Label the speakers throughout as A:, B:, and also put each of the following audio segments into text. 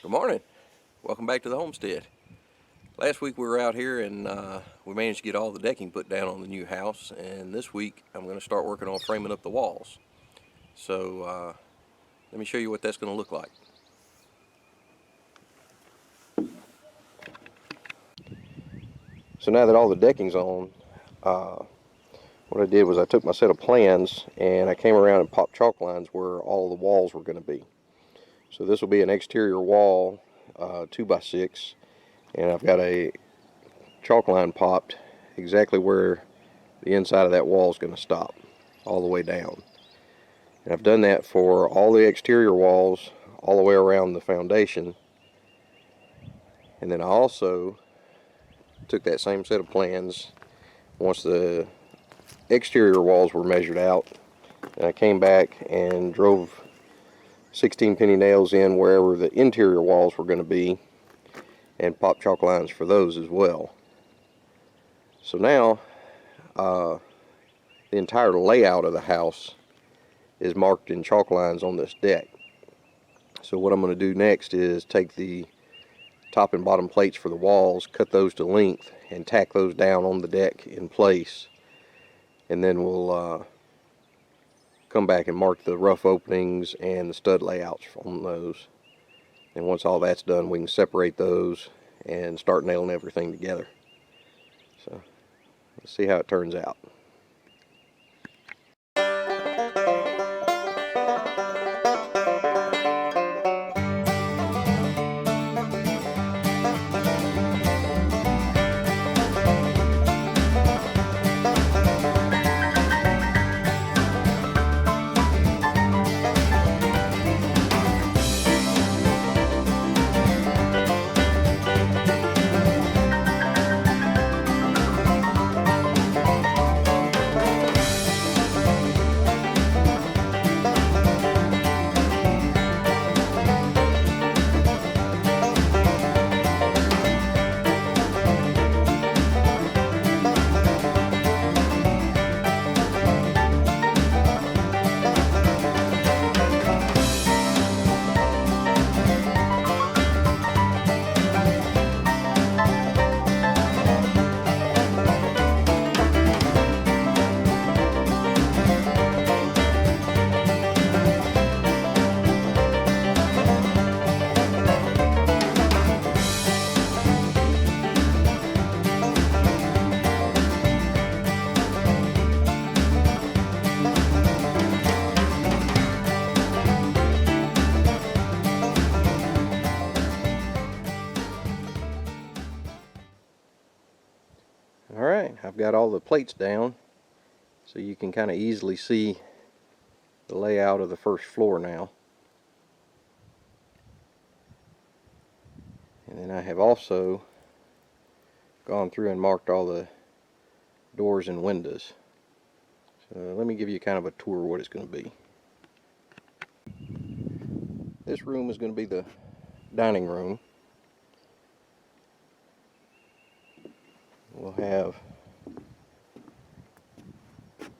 A: Good morning. Welcome back to the homestead. Last week we were out here and we managed to get all the decking put down on the new house, and this week I'm going to start working on framing up the walls. So let me show you what that's going to look like. So now that all the decking's on, what I did was I took my set of plans and I came around and popped chalk lines where all the walls were going to be. So this will be an exterior wall, 2x6, and I've got a chalk line popped exactly where the inside of that wall is going to stop, all the way down. And I've done that for all the exterior walls, all the way around the foundation. And then I also took that same set of plans once the exterior walls were measured out, and I came back and drove 16 penny nails in wherever the interior walls were going to be and popped chalk lines for those as well. So now the entire layout of the house is marked in chalk lines on this deck. So what I'm going to do next is take the top and bottom plates for the walls, cut those to length, and tack those down on the deck in place. And then we'll come back and mark the rough openings and the stud layouts on those. And once all that's done, we can separate those and start nailing everything together. So let's see how it turns out. Alright, I've got all the plates down so you can kind of easily see the layout of the first floor now. And then I have also gone through and marked all the doors and windows. So let me give you kind of a tour of what it's going to be. This room is going to be the dining room. We'll have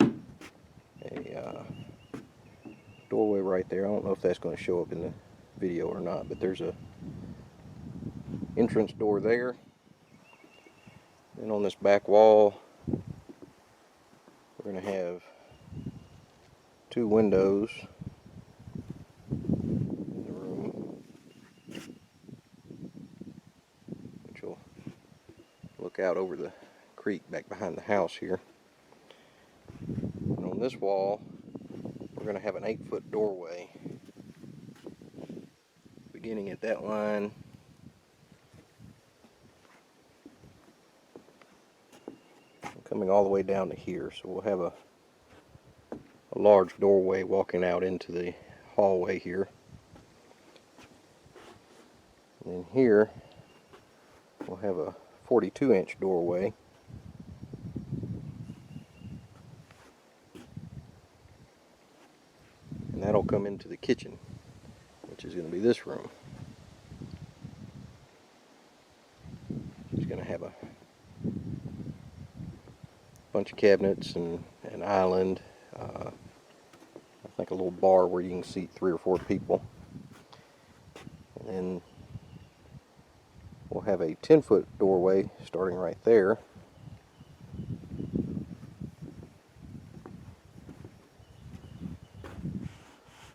A: a doorway right there. I don't know if that's going to show up in the video or not, but there's a entrance door there. Then on this back wall we're going to have two windows in the room, which will look out over the creek back behind the house here. And on this wall we're going to have an 8-foot doorway beginning at that line and coming all the way down to here. So we'll have a large doorway walking out into the hallway here. And then here we'll have a 42-inch doorway. And that'll come into the kitchen, which is going to be this room. It's going to have a bunch of cabinets and an island. I think a little bar where you can seat 3 or 4 people. And then have a 10-foot doorway starting right there.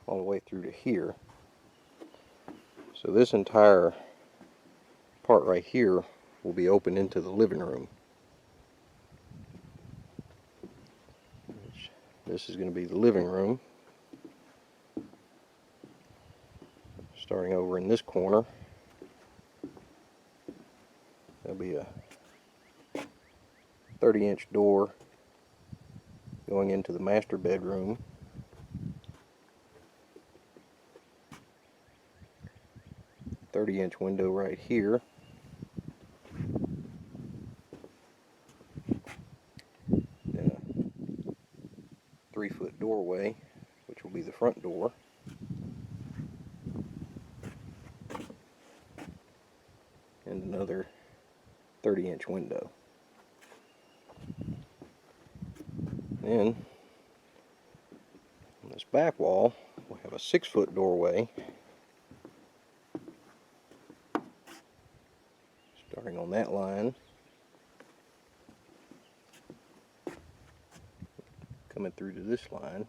A: All the way through to here. So this entire part right here will be open into the living room. This is going to be the living room. Starting over in this corner, there'll be a 30-inch door going into the master bedroom. A 30-inch window right here. Then a 3-foot doorway, which will be the front door. And another 30-inch window. Then on this back wall, we'll have a 6-foot doorway starting on that line, coming through to this line.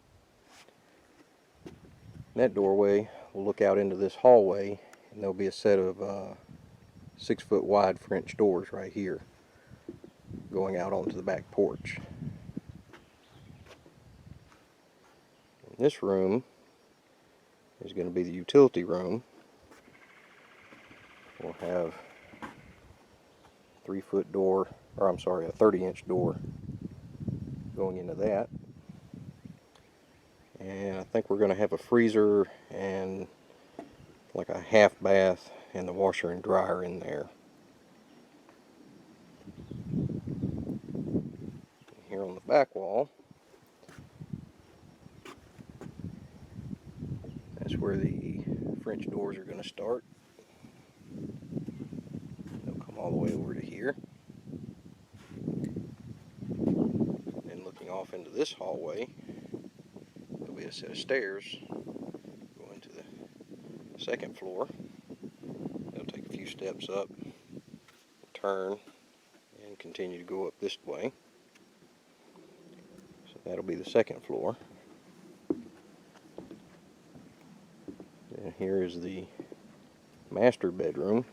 A: That doorway will look out into this hallway, and there'll be a set of 6-foot wide French doors right here going out onto the back porch. And this room is going to be the utility room. We'll have a 3-foot door, or I'm sorry, a 30-inch door going into that. And I think we're going to have a freezer and like a half bath and the washer and dryer in there. Here on the back wall, that's where the French doors are going to start. They'll come all the way over to here. And looking off into this hallway, there'll be a set of stairs going to the second floor. They'll take a few steps up, turn, and continue to go up this way. So that'll be the second floor. And here is the master bedroom.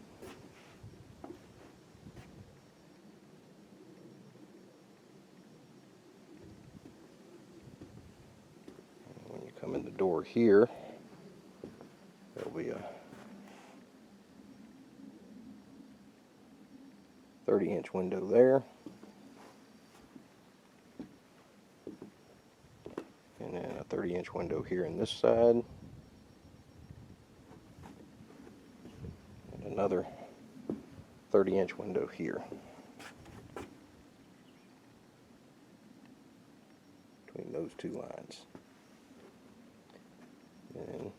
A: And when you come in the door here, there'll be a 30-inch window there. And then a 30-inch window here in this side. And another 30-inch window here. Between those two lines. And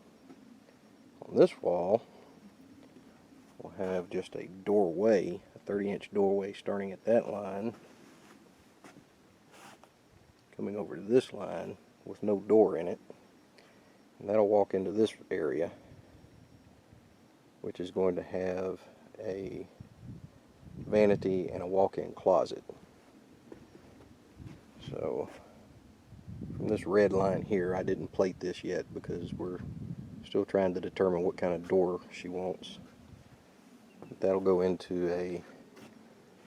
A: on this wall, we'll have just a doorway, a 30-inch doorway starting at that line, coming over to this line with no door in it. And that'll walk into this area, which is going to have a vanity and a walk-in closet. So from this red line here, I didn't plate this yet because we're still trying to determine what kind of door she wants. That'll go into a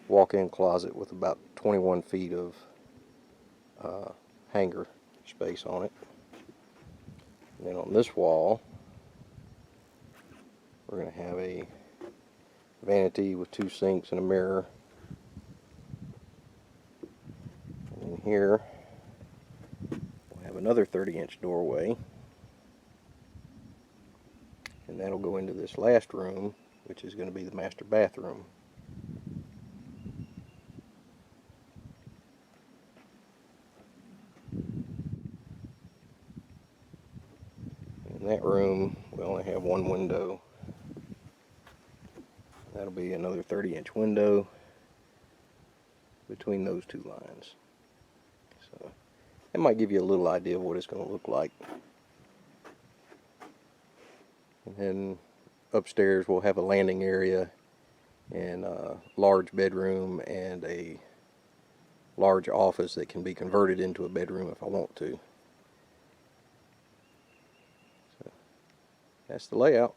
A: walk-in closet with about 21 feet of hanger space on it. And then on this wall, we're going to have a vanity with 2 sinks and a mirror. And in here, we'll have another 30-inch doorway. And that'll go into this last room, which is going to be the master bathroom. In that room, we only have one window. That'll be another 30-inch window between those two lines. So that might give you a little idea of what it's going to look like. And then upstairs we'll have a landing area and a large bedroom and a large office that can be converted into a bedroom if I want to. So that's the layout.